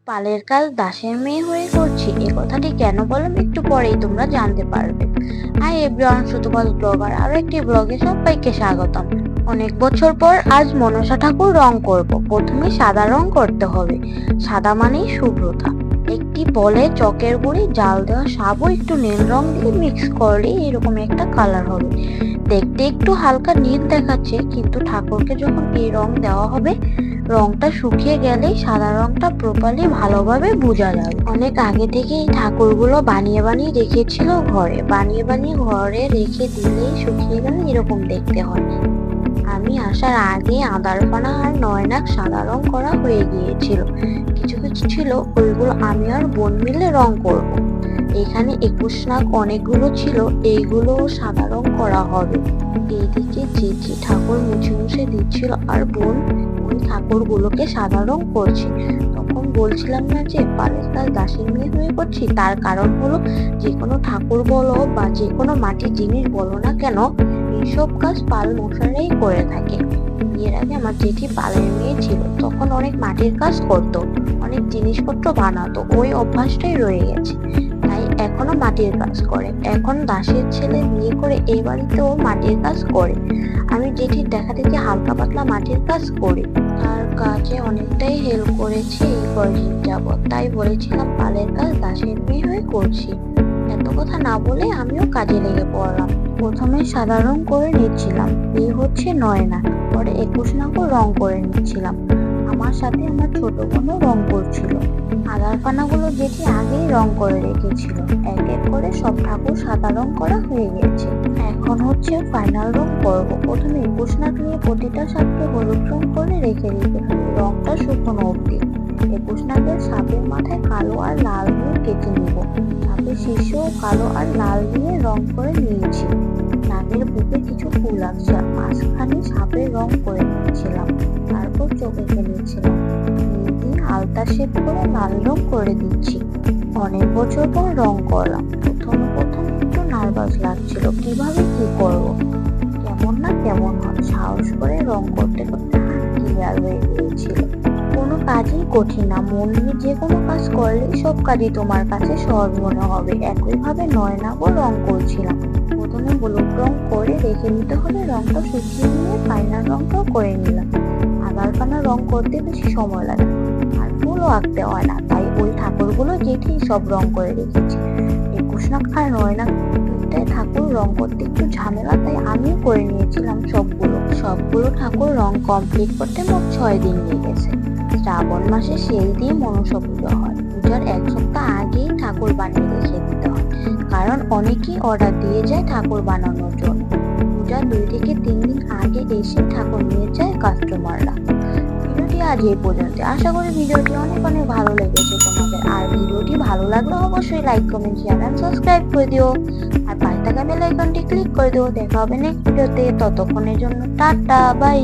পালের কাজ দাসের মেয়ে হয়ে করছি এ কথাটি কেন বললাম একটু পরেই তোমরা জানতে পারবে। হাই এভরিওয়ান, সুতপাল ব্লগার আরো একটি ব্লগে সবাইকে স্বাগতম। অনেক বছর পর আজ মনসা ঠাকুর রং করব। প্রথমে সাদা রং করতে হবে। সাদা মানেই শুভ্রতা। একটি বলে চকের গুঁড়ি, জাল দেওয়া সাবু, একটু নীল রং দিয়ে মিক্স করলে এরকম একটা কালার হবে। দেখতে একটু হালকা নীল দেখাচ্ছে, কিন্তু ঠাকুরকে যখন এই রং দেওয়া হবে, রংটা শুকিয়ে গেলেই সাদা রংটা প্রপারলি ভালোভাবে বোঝা যাবে। অনেক আগে থেকে এই ঠাকুরগুলো বানিয়ে বানিয়ে রেখেছিল ঘরে রেখে দিলেই শুকিয়ে গেলে এরকম দেখতে হয়। আমি আসার আগে আদারপানা আর নয়নাক সাদা রং করা হয়ে গিয়েছিল। কিছু কিছু ছিল ওইগুলো আমি আর বোন মিলে রং করব। এখানে 21 নাগ অনেকগুলো ছিল, এইগুলো সাদা রং করা হবে। এইদিকে জেঠি ঠাকুর মুছে মুছে দিচ্ছিল আর বোন ওই ঠাকুরগুলোকে সাদা রং করছে। তখন বলছিলাম না যে পালের কাজ দাসের মেয়ে হয়ে করছি, তার কারণ হলো যে কোনো ঠাকুর বলো বা যে কোনো মাটির জিনিস বলো না কেন, এইসব কাজ পাল মশারাই করে থাকে। এর আগে আমার জেঠি পালের মেয়ে ছিল, তখন অনেক মাটির কাজ করতো, অনেক জিনিসপত্র বানাতো, ওই অভ্যাসটাই রয়ে গেছে। তাই এখনো মাটির কাজ করে। এখন দাসের ছেলে বিয়ে করে এই বাড়িতেও মাটির কাজ করে। আমি জেঠির দেখা দেখি হালকা পাতলা মাটির কাজ করি, তার কাজে অনেকটাই হেল্প করেছি এই কয়েকদিন যাবৎ। তাই বলেছিলাম পালের কাজ দাসের মেয়ে হয়ে করছি। এত কথা না বলে আমিও কাজে লেগে পড়লাম। প্রথমে সাদা রং করে নিচ্ছিলাম, এই হচ্ছে নয়না। পরে 21 নাগও রং করে নিচ্ছিলাম। আমার সাথে আমার ছোট বোনও রং করছিল। আদার পানাগুলো যেটি আগেই রং করে রেখেছিল। এক এক করে সব ঠাকুর সাদা রং করা হয়ে গেছে। এখন হচ্ছে ফাইনাল রং করব। প্রথমে 21 নাগ নিয়ে প্রতিটা সাপকে হলুদ রং করে রেখে দিতে হবে, রংটা শুকনো অবধি। 21 নাগের সাপের মাথায় কালো আর লাল দিয়ে কেটে নিব। সাপের শীর্ষেও কালো আর লাল দিয়ে রং করে নিয়েছি। নাগের বুকে কিছু ফুল আঁকছে, মাঝখানে সাপের রং করে নিয়েছিলাম। তারপর চোখে ফেলেছিলাম, দিয়ে আলতা শেপ করে লাল রং করে দিচ্ছি। অনেক বছর পর রং করলাম। প্রথম একটু নার্ভাস লাগছিল, কিভাবে কি করবো, কেমন না কেমন হয়। সাহস করে রং করতে করতে হাত ক্লিয়ার হয়ে গিয়েছিল। কোনো কাজই কঠিন না, মন দিয়ে যে কোনো কাজ করলে সব কাজই তোমার কাছে সহজ মনে হবে। একইভাবে নয়নাগও রং করছিলাম। প্রথমে হলুদ রং করে রেখে নিতে হবে, রংটা শুকিয়ে নিয়ে ফাইনাল রংটাও করে নিলাম। আদারপানা রং করতে বেশি সময় লাগে আর ফুলও আঁকতে হয় না, তাই ওই ঠাকুরগুলো জেঠি সব রং করে রেখেছি। 21 নাগ আর নয়নাগ ঠাকুর রং করতে একটু ঝামেলা, তাই আমিও করে নিয়েছিলাম সবগুলো ঠাকুর রং কমপ্লিট করতে মোট 6 দিন লেগেছে। শ্রাবণ মাসে সেই দিয়ে মনসা পুজো হয়। পূজার 1 সপ্তাহ আগেই ঠাকুর বানিয়ে রেখে দিতে হয়, কারণ অনেকেই অর্ডার দিয়ে যায় ঠাকুর বানানোর জন্য। পূজার 2 থেকে 3 দিন আগে এসে ঠাকুর নিয়ে যায় কাস্টমাররা। ভিডিওটি আজ এই পর্যন্ত। আশা করি ভিডিওটি অনেক অনেক ভালো লেগেছে তোমাদের। আর ভিডিওটি ভালো লাগলে অবশ্যই like, comment, share and subscribe করে দিও। আর পাশে থাকা বেল আইকনটি ক্লিক করে দিও। দেখা হবে নেক্সট ভিডিওতে। ততক্ষণের জন্য টাটা, বাই।